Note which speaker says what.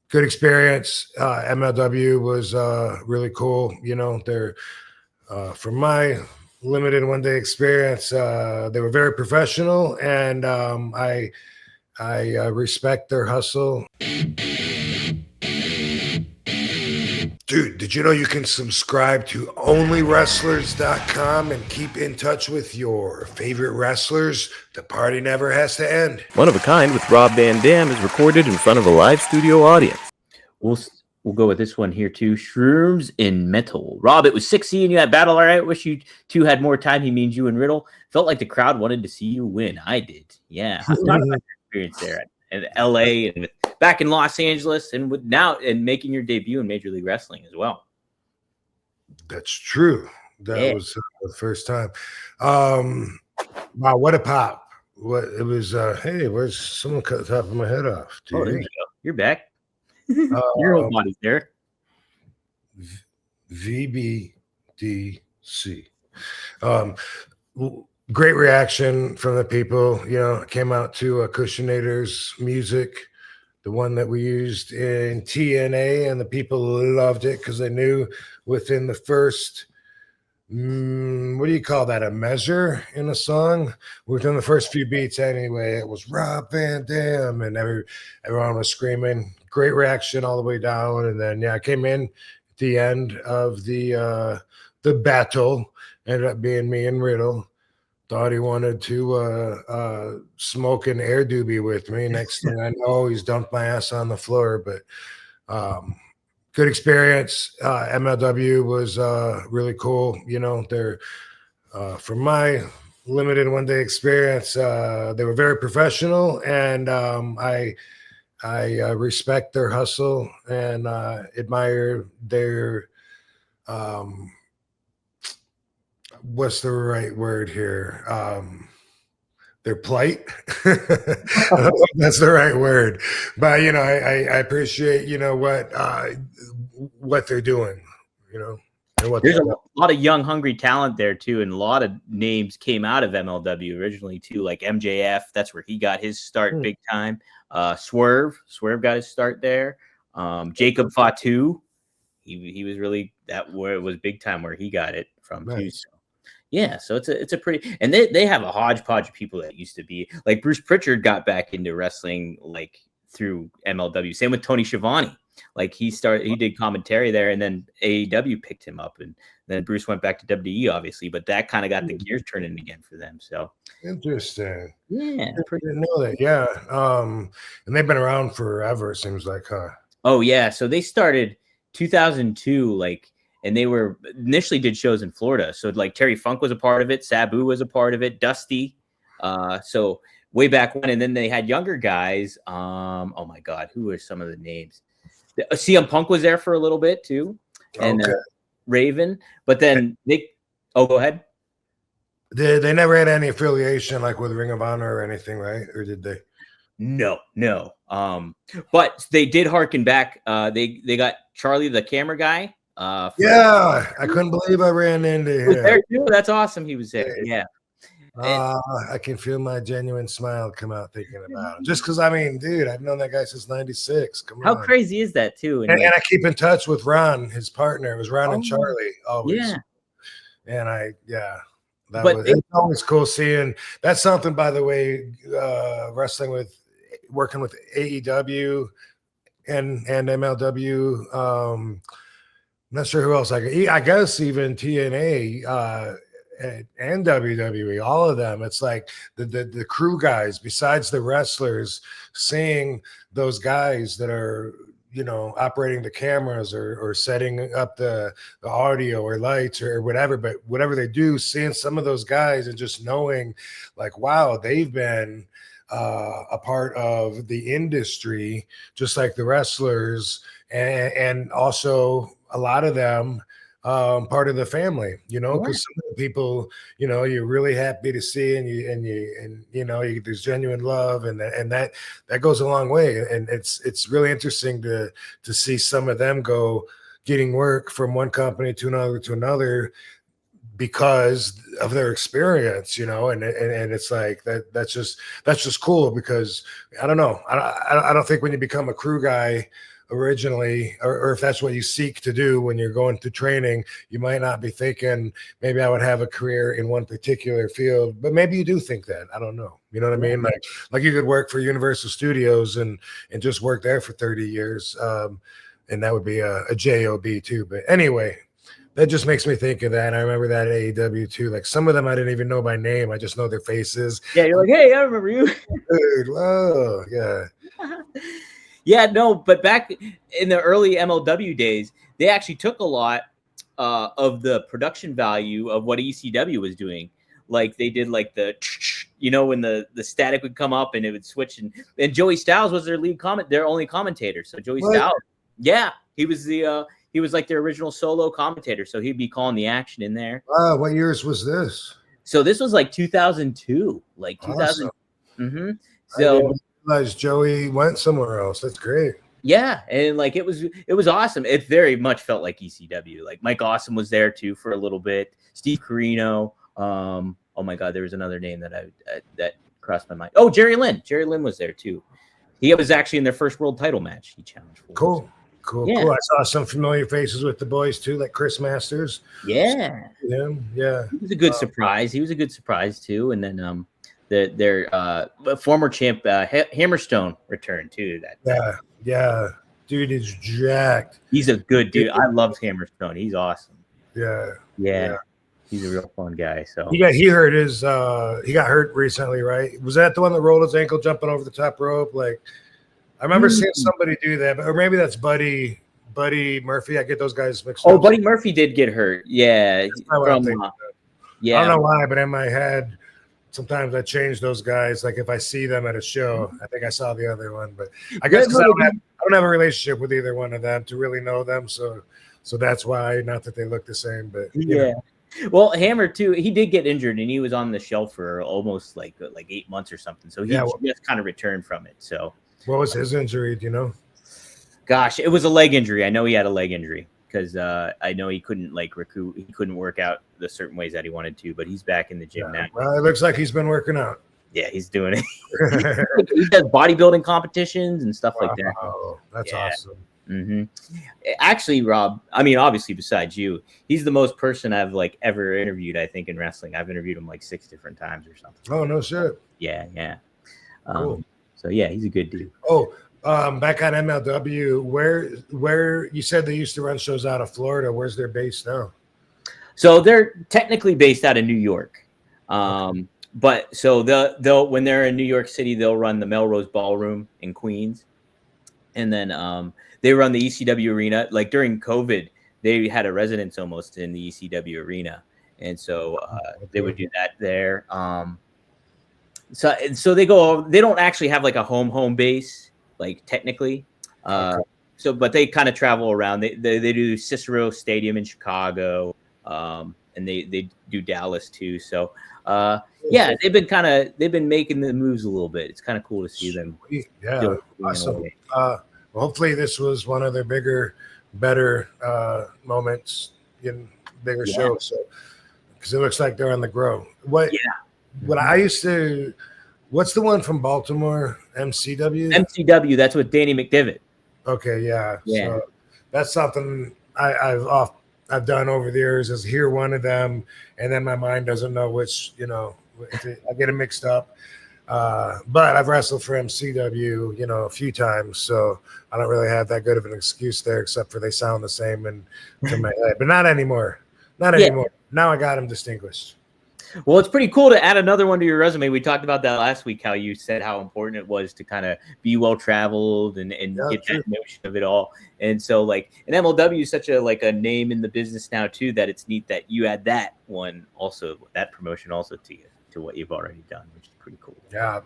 Speaker 1: good experience. MLW was really cool. You know, they're from my limited one day experience, they were very professional, and I respect their hustle. Dude, did you know you can subscribe to onlywrestlers.com and keep in touch with your favorite wrestlers? The party never has to end.
Speaker 2: One of a Kind with Rob Van Dam is recorded in front of a live studio audience.
Speaker 3: We'll go with this one here too. Shrooms in Metal. Rob, it was 6 seeing you at Battle. All right, wish you two had more time. He means you and Riddle. Felt like the crowd wanted to see you win. I did. Yeah, talk about your experience there in LA and back in Los Angeles, and with now and making your debut in Major League Wrestling as well.
Speaker 1: That's true. That was the first time. Wow, what a pop! What it was. Hey, where's someone cut the top of my head off?
Speaker 3: Dude. Oh, there you go. You're back. Your whole body's there.
Speaker 1: VBDC. Great reaction from the people. You know, came out to Cushionator's music, the one that we used in TNA, and the people loved it because they knew within the first, what do you call that, a measure in a song? Within the first few beats anyway, it was Rob Van Dam, and everyone was screaming. Great reaction all the way down, and then I came in at the end of the battle. Ended up being me and Riddle. Thought he wanted to smoke an air doobie with me. Next thing I know, he's dumped my ass on the floor. But good experience. MLW was really cool. You know, they're from my limited one day experience, they were very professional, and I respect their hustle and admire their what's the right word here? Their plight. That's the right word. But you know, I appreciate what they're doing. You know, and what
Speaker 3: there's a lot of young, hungry talent there too, and a lot of names came out of MLW originally too, like MJF. That's where he got his start big time. Swerve got his start there. Jacob Fatu, he was really where it was big time where he got it from too. So. Yeah, so it's a pretty, and they have a hodgepodge of people that used to be like Bruce Pritchard got back into wrestling like through MLW. Same with Tony Schiavone. Like he did commentary there, and then AEW picked him up, and then Bruce went back to WWE, obviously. But that kind of got the gears turning again for them. So
Speaker 1: interesting.
Speaker 3: Yeah,
Speaker 1: I didn't know that. Yeah, and they've been around forever. It seems like, huh?
Speaker 3: Oh yeah, so they started 2002, like. And they were initially did shows in Florida. So like Terry Funk was a part of it. Sabu was a part of it. Dusty. So way back when. And then they had younger guys. Oh my God. Who are some of the names? CM Punk was there for a little bit too. And Raven. But then go ahead.
Speaker 1: They never had any affiliation like with Ring of Honor or anything, right? Or did they?
Speaker 3: No. But they did harken back. They got Charlie, the camera guy.
Speaker 1: I couldn't believe I ran into him.
Speaker 3: There too. That's awesome. He was there. Yeah.
Speaker 1: I can feel my genuine smile come out thinking about him. Just because, I mean, dude, I've known that guy since '96.
Speaker 3: How crazy is that too?
Speaker 1: And I keep in touch with Ron, his partner. It was Ron and Charlie always.
Speaker 3: Yeah.
Speaker 1: And it's always cool seeing. That's something, by the way, working with AEW and MLW. I'm not sure who else I guess even TNA and WWE, all of them. It's like the crew guys, besides the wrestlers, seeing those guys that are, you know, operating the cameras or setting up the audio or lights or whatever, but whatever they do, seeing some of those guys and just knowing like, wow, they've been a part of the industry, just like the wrestlers, and also a lot of them part of the family, you know, because some of the people, you know, you're really happy to see, and you know, there's genuine love, and that goes a long way, and it's really interesting to see some of them getting work from one company to another because of their experience, you know, and it's like that's just cool, because I don't know, I don't think when you become a crew guy originally, or if that's what you seek to do when you're going through training, you might not be thinking maybe I would have a career in one particular field, but maybe you do think that. I don't know. You know what I mean? Like you could work for Universal Studios and just work there for 30 years. And that would be a job too. But anyway, that just makes me think of that. I remember that at AEW too. Like some of them I didn't even know by name. I just know their faces.
Speaker 3: Yeah, you're like, hey, I remember you.
Speaker 1: Dude, whoa, yeah.
Speaker 3: Yeah, no, but back in the early MLW days, they actually took a lot of the production value of what ECW was doing. Like they did like the, when the static would come up and it would switch, and Joey Styles was their only commentator. So Joey Styles, yeah, he was like their original solo commentator. So he'd be calling the action in there.
Speaker 1: What years was this?
Speaker 3: So this was like 2002, like 2000.
Speaker 1: Awesome.
Speaker 3: So
Speaker 1: Joey went somewhere else. That's great.
Speaker 3: Yeah, and like it was awesome. It very much felt like ECW. Like Mike Awesome was there too for a little bit. Steve Carino. Oh my God, there was another name that crossed my mind. Oh, Jerry Lynn. Jerry Lynn was there too. He was actually in their first world title match. He challenged for.
Speaker 1: Cool. I saw some familiar faces with the boys too, like Chris Masters.
Speaker 3: Yeah.
Speaker 1: Yeah.
Speaker 3: He was a good surprise. He was a good surprise too. And then their former champ Hammerstone returned too.
Speaker 1: Yeah. Dude is jacked.
Speaker 3: He's a good dude. I love Hammerstone. He's awesome.
Speaker 1: Yeah.
Speaker 3: He's a real fun guy. So
Speaker 1: he hurt his he got hurt recently, right? Was that the one that rolled his ankle jumping over the top rope? Like I remember seeing somebody do that, or maybe that's Buddy Murphy. I get those guys mixed up.
Speaker 3: Oh, Buddy Murphy did get hurt. Yeah.
Speaker 1: I don't know why, but in my head, sometimes I change those guys. Like if I see them at a show, I think I saw the other one, but I guess because I don't have a relationship with either one of them to really know them. So that's why, not that they look the same, but
Speaker 3: yeah. Well, Hammer too, he did get injured and he was on the shelf for almost like 8 months or something. So he just kind of returned from it. So
Speaker 1: what was his injury? Do you know?
Speaker 3: Gosh, it was a leg injury. I know he had a leg injury because I know he couldn't he couldn't work out the certain ways that he wanted to, but he's back in the gym now.
Speaker 1: Well, it looks like he's been working out.
Speaker 3: Yeah, he's doing it. He does bodybuilding competitions and stuff like that.
Speaker 1: Oh, that's awesome.
Speaker 3: Mm-hmm. Actually, Rob, I mean, obviously, besides you, he's the most person I've ever interviewed. I think in wrestling, I've interviewed him 6 different times or something.
Speaker 1: Oh, no shit.
Speaker 3: Yeah.
Speaker 1: Cool.
Speaker 3: So yeah, he's a good dude.
Speaker 1: Oh, back on MLW, where you said they used to run shows out of Florida. Where's their base now?
Speaker 3: So they're technically based out of New York. But so they'll when they're in New York City, they'll run the Melrose Ballroom in Queens, and then they run the ECW arena. Like during COVID, they had a residence almost in the ECW arena, and so they would do that there. So they don't actually have a home base, technically. So but they kind of travel around. They do Cicero Stadium in Chicago, and they do Dallas too. So yeah, they've been making the moves a little bit. It's kind of cool to see them.
Speaker 1: Yeah, awesome. Well, hopefully this was one of their better moments in bigger shows. So because it looks like they're on the grow. What's the one from Baltimore? MCW?
Speaker 3: MCW, that's with Danny McDivitt.
Speaker 1: Okay, yeah. So that's something I've done over the years, is hear one of them and then my mind doesn't know which, I get it mixed up. But I've wrestled for MCW, a few times, so I don't really have that good of an excuse there, except for they sound the same to my head. But not anymore. Now I got them distinguished.
Speaker 3: Well, it's pretty cool to add another one to your resume. We talked about that last week, how you said how important it was to kind of be well-traveled and get that notion of it all. And so, and MLW is such a name in the business now, too, that it's neat that you add that promotion also to you, to what you've already done, which is pretty cool.
Speaker 1: Yeah,